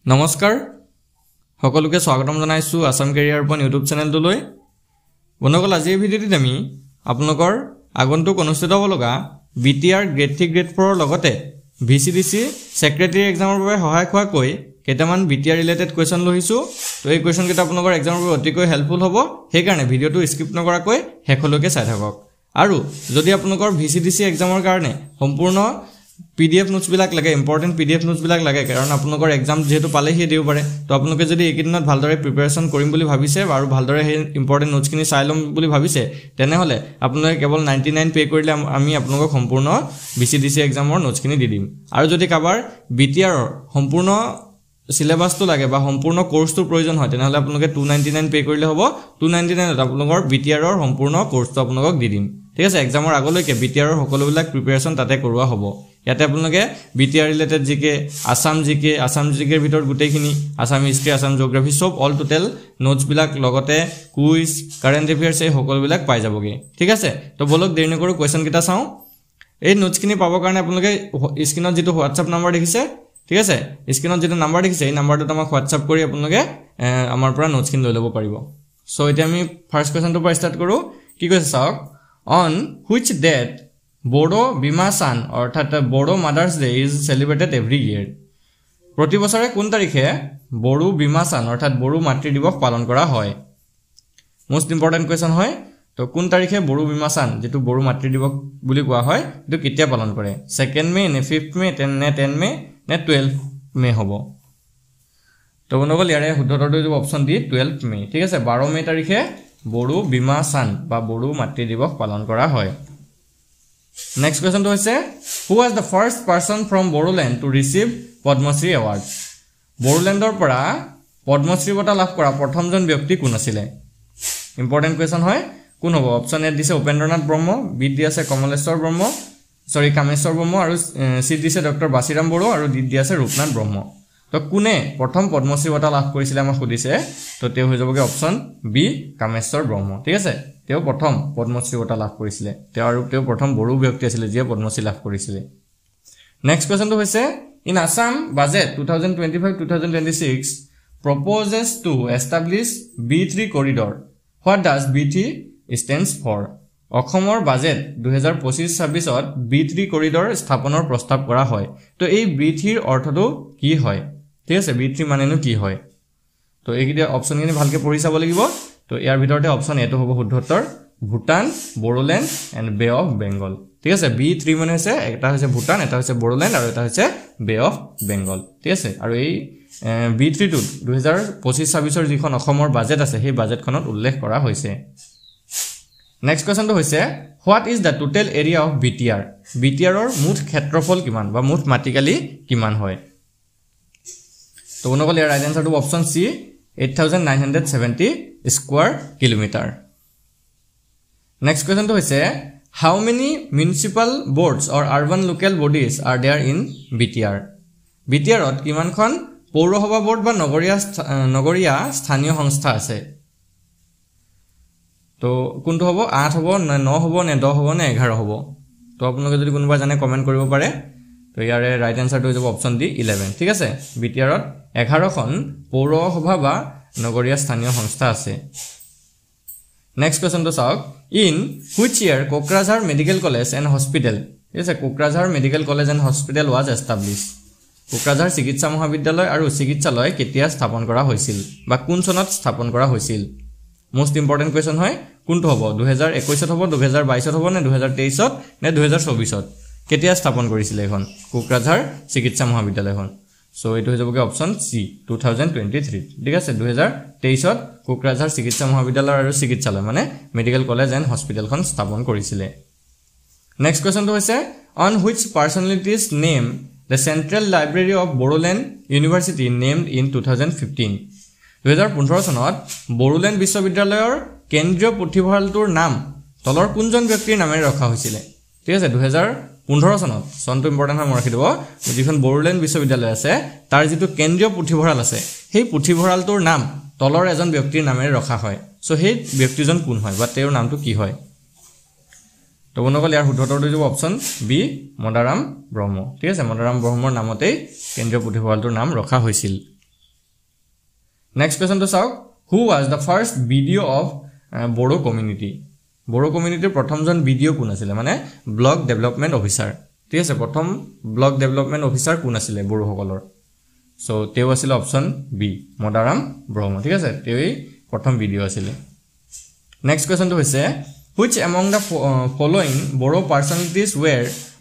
নমস্কাৰ সকলোকে স্বাগতম জনাইছো আসাম কেৰিয়াৰ পন ইউটিউব চেনেলটোলৈ বন্ধুসকল আজি এই ভিডিঅ'টিত আমি আপোনালোকৰ আগন্তুক অনুষ্ঠিত হ'ব লগা বিটিআৰ গ্ৰেড 3 গ্ৰেড 4 ৰ লগতে ভিচিডিসি সেক্ৰেটাৰী এক্সামৰ বাবে সহায়ক হোৱাকৈ কেইটামান বিটিআৰ ৰিলেটেড কোৱেশ্চন লৈছো তো এই কোৱেশ্চন কেইটা আপোনালোকৰ এক্সামৰ বাবে অতিকৈ হেল্পফুল হ'ব সেই কাৰণে ভিডিঅ'টো স্কিপ নকৰাকৈ শেষলৈকে চাই থাকক আৰু যদি আপোনালোকৰ ভিচিডিসি এক্সামৰ কাৰণে সম্পূৰ্ণ PDF নোটস বিলাক লাগে ইম্পৰ্টেন্ট PDF নোটস বিলাক লাগে কাৰণ আপোনালোকৰ এক্সাম যেহেতু পালেহি দিব পাৰে তো আপোনালোকে যদি এইকেইদিনত ভালদৰে প্ৰিপাৰেচন কৰিম বুলি ভাবিছে আৰু ভালদৰে সেই ইম্পৰ্টেন্ট নোটস খিনি চাই লম বুলি ভাবিছে তেনেহলে আপোনালোকে কেৱল 99 পে কৰিলে আমি আপোনালোকক সম্পূৰ্ণ VCDC এক্সামৰ নোটস খিনি দি দিম আৰু যদি কাবাৰ BTR ৰ সম্পূৰ্ণ সিলেবাসটো লাগে বা সম্পূৰ্ণ কোৰ্সটো প্ৰয়োজন হয় তেনেহলে আপোনালোকে 299 পে কৰিলে হ'ব 299 ত আপোনালোকৰ BTR ৰ সম্পূৰ্ণ কোৰ্সটো আপোনালোকক দি দিম ঠিক আছে এক্সামৰ আগলৈকে BTR ৰ সকলোবিলাক প্ৰিপাৰেচন তাতে কৰোৱা হ'ব ইয়াতে আপোনালোকে BTR ৰিলেটেড জিকে আসাম জিকেৰ ভিতৰত গুটেইখিনি আসাম হিষ্ট্ৰী আসাম জিওগ্ৰাফি সব অল টোটাল নোটস বিলাক লগতে কুইজ কাৰেন্ট এফেয়াৰ্স এই সকলোবিলাক পাই যাবগে ঠিক আছে তো বলক দেৰি নকৰো কোৱেশ্চন কিটা চাও এই নোটস খিনি পাবৰ কাৰণে আপোনালোকে স্ক্ৰিনত যেটো WhatsApp নম্বৰ দেখিছে ঠিক আছে স্ক্ৰিনত যেটো নম্বৰ দেখিছে এই নম্বৰটো আমাক WhatsApp কৰি আপোনালোকে আমাৰ পৰা নোটস খিনি লৈ ল'ব পাৰিব সো এতিয়া আমি ফাৰ্স্ট কোৱেশ্চনটো পৰা ষ্টাৰ্ট কৰো কি কৈছে চাওক on which date Bodo Bima San অর্থাৎ Bodo Mothers Day is celebrated every year প্রতি বছরে কোন তারিখে বড়ো বিমা সান অর্থাৎ বড়ো মাতৃ দিবস পালন করা হয় মোস্ট ইম্পর্টেন্ট কোয়েশ্চন হয় তো কোন তারিখে বড়ো বিমা সান যেটো বড়ো মাতৃ দিবস বুলি কোৱা হয় এটো কেতিয়া পালন কৰে 2nd মে নে 5th মে 10 মে নে 12 মে হ'ব তো বন্ধুসকল ইয়াৰে শুদ্ধটো যে অপচন দি 12 মে ঠিক আছে 12 মে তাৰিখে বড়ো বিমা সান বা বড়ো মাতৃ দিবস পালন কৰা হয় Next question is who was the first person from Bodoland to receive Padma Shri award Bodolandor পৰা Padma Shri বঁটা লাভ কৰা প্ৰথমজন ব্যক্তি কোন আছিল ইম্পৰ্টেন্ট কোৱেশ্চন হয় কোন হ'ব অপচন এ দিছে উপেন্দ্ৰনাথ ব্ৰহ্ম বি দি আছে কমলেশ্বৰ ব্ৰহ্ম সৰি কামেশ্বৰ ব্ৰহ্ম আৰু সি দিছে ডক্টৰ বাসিৰাম বড়ো আৰু ডি দি আছে ৰূপনাথ ব্ৰহ্ম তো কোনে প্ৰথম Padma Shri বঁটা লাভ কৰিছিল আমাক সুধিছে তো তেও হৈ যাবগে অপচন বি কামেশ্বৰ ব্ৰহ্ম ঠিক আছে তেও প্ৰথম Padma Shri বঁটা লাভ কৰিছিল তেও প্ৰথম বড়ো ব্যক্তি আছিল যিয়ে Padma Shri লাভ কৰিছিল নেক্সট কোৱেশ্চনটো হৈছে in Assam budget 2025-2026 proposes to establish B3 corridor what does B3 stands for অসমৰ বাজেট 2025-26 ত B3 corridor স্থাপনৰ প্ৰস্তাৱ কৰা হয় তো এই B3 ৰ অৰ্থটো কি হয় ঠিক আছে B3 মানেনো কি হয় তো এইকিটা অপচনখিনি ভালকে পঢ়ি চাব লাগিব তো ইয়াৰ ভিতৰতে অপচন এটো হ'ব শুদ্ধ উত্তৰ Bhutan Bodoland and bay of Bengal ঠিক আছে B3 মানে হৈছে এটা হৈছে ভুটান এটা হৈছে বড়োলেণ্ড আৰু এটা হৈছে বে অফ বেংগল ঠিক আছে আৰু এই B3 টো 2025-26 ৰ যিখন অসমৰ বাজেট আছে সেই বাজেটখনত উল্লেখ কৰা হৈছে নেক্সট কোৱেশ্চনটো হৈছে what is the total area of BTR BTR ৰ মুঠ ক্ষেত্ৰফল কিমান বা মুঠ মাটিকালি কিমান হয় তো বন্ধুসকল ইয়াৰ ৰাইট আনসাৰটো option C 8970 square kilometre next কোৱেশ্চনটো হৈছে how many municipal boards or urban local bodies are there in BTR BTR ত কিমানখন পৌৰসভা বোৰ্ড বা নগৰীয়া স্থানীয় সংস্থা আছে তো কোনটো হ'ব 8 হ'ব না 9 হ'ব নে 10 হ'ব নে 11 হ'ব তো আপোনালোকে যদি কোনোবা জানে কমেন্ট কৰিব পাৰে তো ইয়াৰে ৰাইট আনসাৰটো হৈ যাব অপচন ডি 11 ঠিক আছে BTR ত 11 খন পৌৰসভা বা নগৰীয়া স্থানীয় সংস্থা আছে নেক্সট কোৱেশ্চন তো চাওক in which year Kokrajhar medical college and hospital is a Kokrajhar medical college and hospital was established Kokrajhar চিকিৎসা মহাবিদ্যালয় আৰু চিকিৎসালয় কেতিয়া স্থাপন কৰা হৈছিল বা কোন চনত স্থাপন কৰা হৈছিল মোস্ট ইম্পৰ্টেন্ট কোৱেশ্চন হয় কোনটো হ'ব 2021 ত হ'ব 2022 ত হ'ব নে 2023 ত নে 2024 ত কেতিয়া স্থাপন কৰিছিল এখন কোকৰাঝাৰ চিকিৎসা মহাবিদ্যালয়খন সো এটো হৈ যাবগে অপচন সি 2023 ঠিক আছে 2023 ত কোকৰাঝাৰ চিকিৎসা মহাবিদ্যালয় আৰু চিকিৎসালয় মানে মেডিকেল কলেজ এণ্ড হস্পিটেলখন স্থাপন কৰিছিল নেক্সট কোৱেশ্চনটো হৈছে on which personalities name the central library of Bodoland University named in 2015 2015 চনত বড়োলেণ্ড বিশ্ববিদ্যালয়ৰ কেন্দ্ৰীয় পুথিভঁৰালটোৰ নাম তলৰ কোনজন ব্যক্তিৰ নামেৰে ৰখা হৈছিল ঠিক আছে 2015 চনত সনটো ইম্পৰ্টেন্ট হয় মৰাখি দিব যিখন বড়োলেণ্ড বিশ্ববিদ্যালয় আছে তাৰ যেটো কেন্দ্ৰীয় পুথিভঁৰাল আছে সেই পুথিভঁৰালটোৰ নাম তলৰ এজন ব্যক্তিৰ নামেৰে ৰখা হয় সো সেই ব্যক্তিজন কোন হয় বা তেওঁৰ নামটো কি হয় তো বন্ধুসকল ইয়াৰ শুদ্ধটো হৈ যাব অপচন বি মদাৰাম ব্ৰহ্ম ঠিক আছে মদাৰাম ব্ৰহ্মৰ নামতেই কেন্দ্ৰীয় পুথিভঁৰালটোৰ নাম ৰখা হৈছিল নেক্সট কুৱেশ্যনটো চাওক who was the first BDO' of Bodo community Bodo কমিউনিটিৰ প্ৰথমজন বিডিঅ' কোন আছিলে মানে ব্লক ডেভেলপমেণ্ট অফিচাৰ ঠিক আছে প্ৰথম ব্লক ডেভেলপমেণ্ট অফিচাৰ কোন আছিলে বড়োসকলৰ সো তেওঁ আছিলে অপশ্যন বি মদাৰাম ব্ৰহ্ম ঠিক আছে তেওঁই প্ৰথম বিডিঅ' আছিলে নেক্সট কুৱেশ্যনটো হৈছে which among the following Boro personalities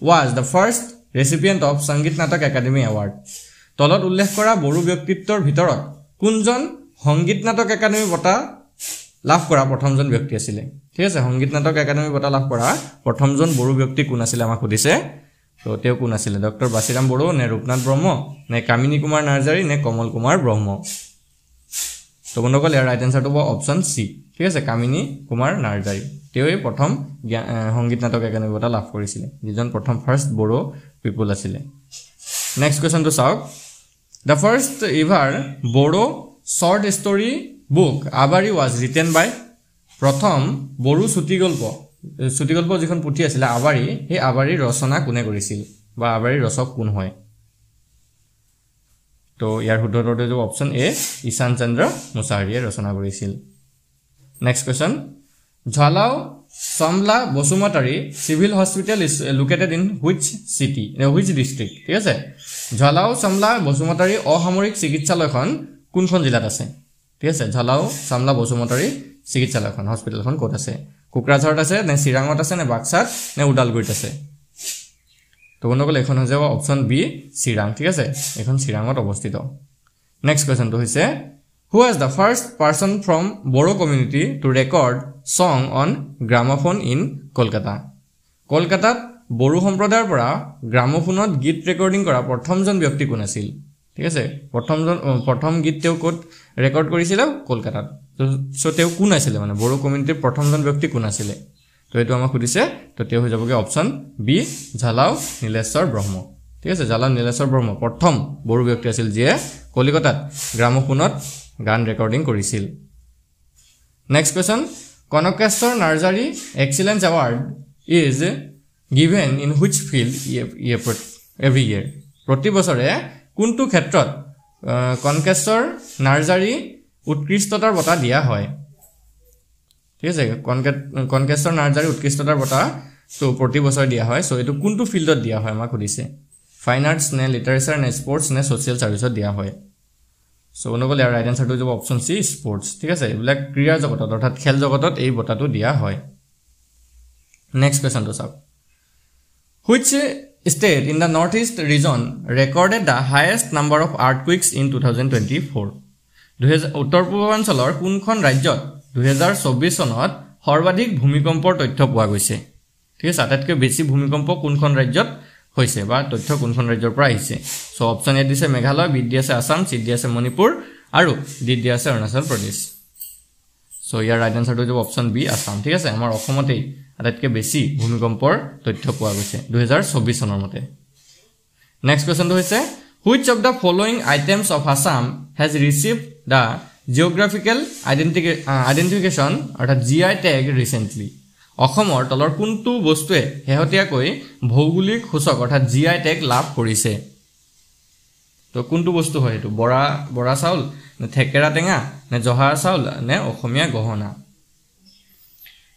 was the first recipient of Sangeet Natak Academy Award তলত উল্লেখ কৰা বড়ো ব্যক্তিত্বৰ ভিতৰত কোনজন সংগীত নাটক একাডেমী বঁটা লাভ কৰা প্ৰথমজন ব্যক্তি আছিল ঠিক আছে সংগীত নাটক একাডেমী বঁটা লাভ কৰা প্ৰথমজন বড়ো ব্যক্তি কোন আছিল আমাক সুধিছে তো তেওঁ কোন আছিল ডক্টৰ বাসিৰাম বড়ো নে ৰূপনাথ ব্ৰহ্ম নে কামিনী কুমাৰ নাৰ্জাৰী নে কমল কুমাৰ ব্ৰহ্ম তো বন্ধুসকল ইয়াৰ ৰাইট এনসাৰটো হ'ব অপশ্যন সি ঠিক আছে কামিনী কুমাৰ নাৰ্জাৰী তেওঁই প্ৰথম সংগীত নাটক একাডেমী বঁটা লাভ কৰিছিল যিজন প্ৰথম ফাৰ্ষ্ট বড়ো পিপল আছিল নেক্সট কুৱেশ্যনটো চাওক the first ever Bodo short story book Abari was written by প্ৰথম বড়ো চুটিগল্প যিখন পুথি আছিল আবাৰী সেই আবাৰীৰ ৰচনা কোনে কৰিছিল বা আবাৰীৰ ৰচক কোন হয় তো ইয়াৰ শুদ্ধ উত্তৰটো অপশ্যন এ ঈশান চন্দ্ৰ মুছাহাৰীয়ে ৰচনা কৰিছিল next question Jhalao Samla Basumatary civil hospital is located in which district ঠিক আছে ঝালাও সমলা বসুমতাৰী অসামৰিক চিকিৎসালয়খন কোনখন জিলাত আছে ঠিক আছে ঝালাও সমলা বসুমতাৰী চিকিৎসালয়খন হস্পিটেলখন ক'ত আছে কোকৰাঝাৰত আছে নে চিৰাঙত আছে নে বাক্সাত নে উদালগুৰিত আছে তো বন্ধুসকল এখন হৈ যাব অপশ্যন বি চিৰাং ঠিক আছে এখন চিৰাঙত অৱস্থিত নেক্সট কুৱেশ্যনটো হৈছে who was the first person from Boro community to record song on gramophone in Kolkata কলকাতাত বড়ো সম্প্ৰদায়ৰ পৰা গ্ৰামোফোনত গীত ৰেকৰ্ডিং কৰা প্ৰথমজন ব্যক্তি কোন আছিল ঠিক আছে প্ৰথম গীত তেওঁ ক'ত ৰেকৰ্ড কৰিছিল কলকাতাত সো তেওঁ কোন আছিল মানে বড়ো কমিউনিটিৰ প্ৰথমজন ব্যক্তি কোন আছিল তো এটো আমাক সুধিছে তো তেওঁ হৈ যাবগে অপশ্যন বি ঝালাও নীলেশ্বৰ ব্ৰহ্ম ঠিক আছে ঝালাও নীলেশ্বৰ ব্ৰহ্ম প্ৰথম বড়ো ব্যক্তি আছিল যিয়ে কলিকতাত গ্ৰামোফোনত গান ৰেকৰ্ডিং কৰিছিল next question Kanakeswar Narzary excellence award is given in which field every year প্ৰতি বছৰে কোনটো ক্ষেত্ৰত কনকেশ্বৰ নাৰ্জাৰী উৎকৃষ্টতাৰ বঁটা দিয়া হয় ঠিক আছে কনকেশ্বৰ নাৰ্জাৰী উৎকৃষ্টতাৰ বঁটা তো প্ৰতি বছৰ দিয়া হয় সো এটো কোনটো ফিল্ডত দিয়া হয় আমাক সুধিছে ফাইন আৰ্টছ নে লিটাৰেচাৰ নে স্পৰ্টছ নে সোশ্যাল সাৰ্ভিসত দিয়া হয় সো বন্ধুসকল ইয়াৰ ৰাইট এনসাৰটো হ'ব অপশ্যন সি স্পৰ্টছ ঠিক আছে এইবিলাক ক্ৰীড়া জগতত অৰ্থাৎ খেল জগতত এই বঁটাটো দিয়া হয় নেক্সট কুৱেশ্যনটো চাওক which state in the northeast region recorded the highest number of earthquakes in 2024 উত্তৰ পূৰ্বাঞ্চলৰ কোনখন ৰাজ্যত 2024 চনত সৰ্বাধিক ভূমিকম্পৰ তথ্য পোৱা গৈছে ঠিক আছে আটাইতকৈ বেছি ভূমিকম্প কোনখন ৰাজ্যত হৈছে বা তথ্য কোনখন ৰাজ্যৰ পৰা আহিছে সো অপশ্যন এ দিছে মেঘালয় বি দি আছে আসাম চি দি আছে মণিপুৰ আৰু ডি দি আছে অৰুণাচল প্ৰদেশ সো ইয়াৰ ৰাইট এনসাৰটো হ'ব অপশ্যন বি আসাম ঠিক আছে আমাৰ অসমতেই আটাইতকৈ বেছি ভূমিকম্পৰ তথ্য পোৱা গৈছে 2024 চনৰ মতে নেক্সট কুৱেশ্যনটো হৈছে which of the following items of Assam has received the geographical identification অৰ্থাৎ GI tag recently অসমৰ তলৰ কোনটো বস্তুৱে হেহতিয়াকৈ ভৌগোলিক সূচক অৰ্থাৎ GI tag লাভ কৰিছে তো কোনটো বস্তু হয় এটো বৰা চাউল নে থেকেৰা টেঙা নে জহাৰ চাউল নে অসমীয়া গহনা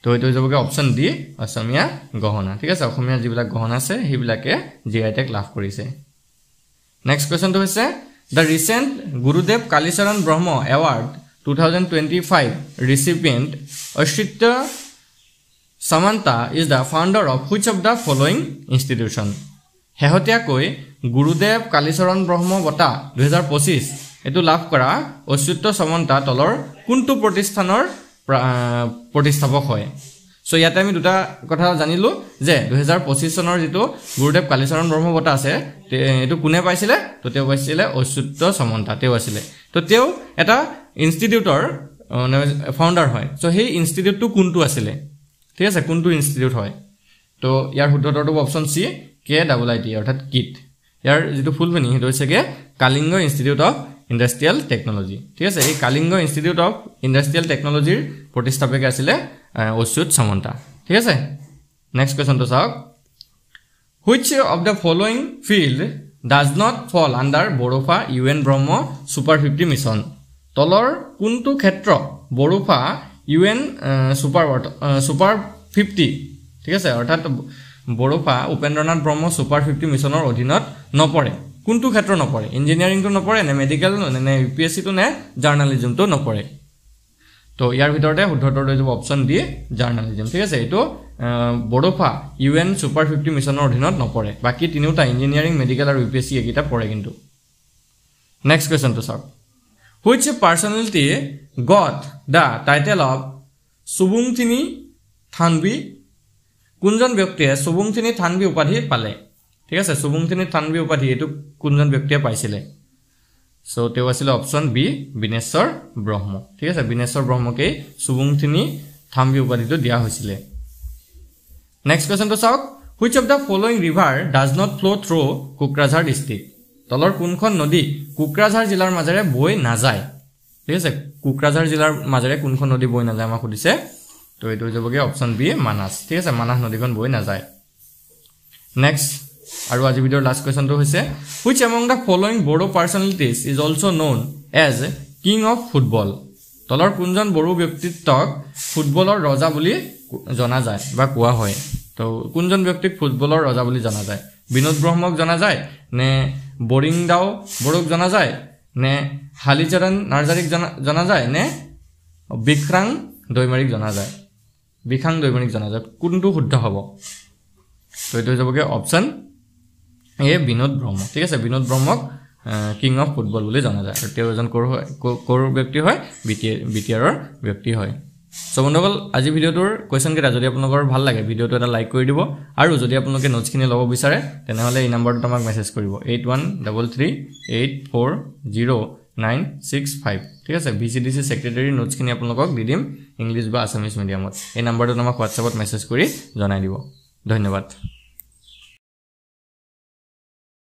তো এটো যাবগে অপশ্যন ডি অসমীয়া গহনা ঠিক আছে অসমীয়া যিবিলাক গহনা আছে হেবিলাকে GI tag লাভ কৰিছে নেক্সট কুৱেশ্যনটো হৈছে the recent Gurudev Kalicharan Brahma award 2025 recipient Ashitya Samanta is the founder of which of the following institution হেহতিয়াকৈ গুৰুদেৱ কালীচৰণ ব্ৰহ্ম বঁটা 2025 এটো লাভ কৰা অচ্যুত সামন্তা তলৰ কোনটো প্ৰতিষ্ঠানৰ প্ৰতিষ্ঠাপক হয় সো ইয়াতে আমি দুটা কথা জানিলো যে 2025 চনৰ যেটো গুৰুদেৱ কালীচৰণ ব্ৰহ্ম বঁটা আছে এটো কোনে পাইছিলে তো তেওঁ পাইছিলে অচ্যুত সামন্তা তেওঁ আছিল তো তেওঁ এটা ইনষ্টিটিউটৰ ফাউন্ডাৰ হয় সো সেই ইনষ্টিটিউটটো কোনটো আছিল ঠিক আছে কোনটো ইনষ্টিটিউট হয় তো ইয়াৰ শুদ্ধটো অপশ্যন সি KIIT অৰ্থাৎ কিট ইয়াৰ যেটো ফুল মিনিং হেটো হৈছে কে কালিংগ ইনষ্টিটিউট অফ ইন্ডাষ্ট্ৰিয়েল টেকনলজি ঠিক আছে এই কালিংগ ইনষ্টিটিউট অফ ইন্ডাষ্ট্ৰিয়েল টেকনলজিৰ প্ৰতিষ্ঠাপক আছিল অচ্যুত সামন্তা ঠিক আছে নেক্সট কোৱেশ্যনটো চাওক which of the following field does not fall under Borofa UN Brahmo Super 50 mission তলৰ কোনটো ক্ষেত্ৰ বড়োফা UN সুপাৰ 50 ঠিক আছে অৰ্থাৎ বড়োফা উপেন্দ্ৰনাথ ব্ৰহ্ম সুপাৰ 50 মিছনৰ অধীনত নপৰে কোনটো ক্ষেত্ৰ নপৰে ইঞ্জিনিয়াৰিংটো নপৰে নে মেডিকেল নে UPSC টো নে জাৰ্নালিজমটো নপৰে তো ইয়াৰ ভিতৰতে শুদ্ধতৰ লৈ যাব অপচন ডি জাৰ্নালিজম ঠিক আছে এটো বড়োফা UN সুপাৰ 50 মিছনৰ অধীনত নপৰে বাকি তিনিটা ইঞ্জিনিয়াৰিং মেডিকেল আৰু UPSC একিটা পৰে কিন্তু নেক্সট কোৱেশ্চন তো চাওক which personality got the title of Subungthini Thanvi কোনজন ব্যক্তিয়ে সুবুংথিনী থানবি উপাধি পালে ঠিক আছে সুবুংথিনী থানবি উপাধি এটো কোনজন ব্যক্তিয়ে পাইছিলে সো তেও আছিল অপচন বি বিনেশ্বৰ ব্ৰহ্ম ঠিক আছে বিনেশ্বৰ ব্ৰহ্মকে সুবুংথিনী থানবি উপাধিটো দিয়া হৈছিল নেক্সট কোৱেশ্চন তো চাওক which of the following river does not flow through Kokrajhar district তলৰ কোনখন নদী কোকৰাঝাৰ জিলাৰ মাজেৰে বৈ নাযায় ঠিক আছে কোকৰাঝাৰ জিলাৰ মাজেৰে কোনখন নদী বৈ নাযায় আমাক সুধিছে তো এটো যাবগে অপচন বি মানাস ঠিক আছে মানাস নদীখন বৈ নাযায় নেক্সট আৰু আজি ভিডিওৰ লাষ্ট কোৱেশ্চন তো হৈছে which among the following Bodo personalities is also known as king of football তলৰ কোনজন বড়ো ব্যক্তিত্বক ফুটবলৰ ৰজা বুলি জনা যায় বা কোৱা হয় তো কোনজন ব্যক্তিক ফুটবলৰ ৰজা বুলি জনা যায় বিনোদ ব্ৰহ্মক জনা যায় নে বৰিংদাও বড়োক জনা যায় নে হালিচৰণ নাৰ্জাৰীক জনা যায় নে বিক্ৰাং দৈমাৰীক জনা যায় বিখাং দৈমাৰীক জনা যায় কোনটো শুদ্ধ হ'ব তো এটো যাবগে অপচন এ বিনোদ ব্ৰহ্ম ঠিক আছে বিনোদ ব্ৰহ্মক কিং অফ ফুটবল বুলি জনা যায় আৰু তেওঁ এজন কৰ ব্যক্তি হয় বিটিআৰৰ ব্যক্তি হয় সো বন্ধুসকল আজি ভিডিওটোৰ কোৱেশ্চন কেইটা যদি আপোনালোকৰ ভাল লাগে ভিডিওটো এটা লাইক কৰি দিব আৰু যদি আপোনালোকে নোটছখিনি ল'ব বিচাৰে তেনেহলে এই নম্বৰটো আমাক মেছেজ কৰিব 8133840965 ঠিক আছে VCDC সেক্ৰেটাৰী নোটছখিনি আপোনালোকক দি দিম ইংলিশ বা আসামিজ মিডিয়ামত এই নম্বৰটো আমাক WhatsAppত মেছেজ কৰি জনাই দিব ধন্যবাদ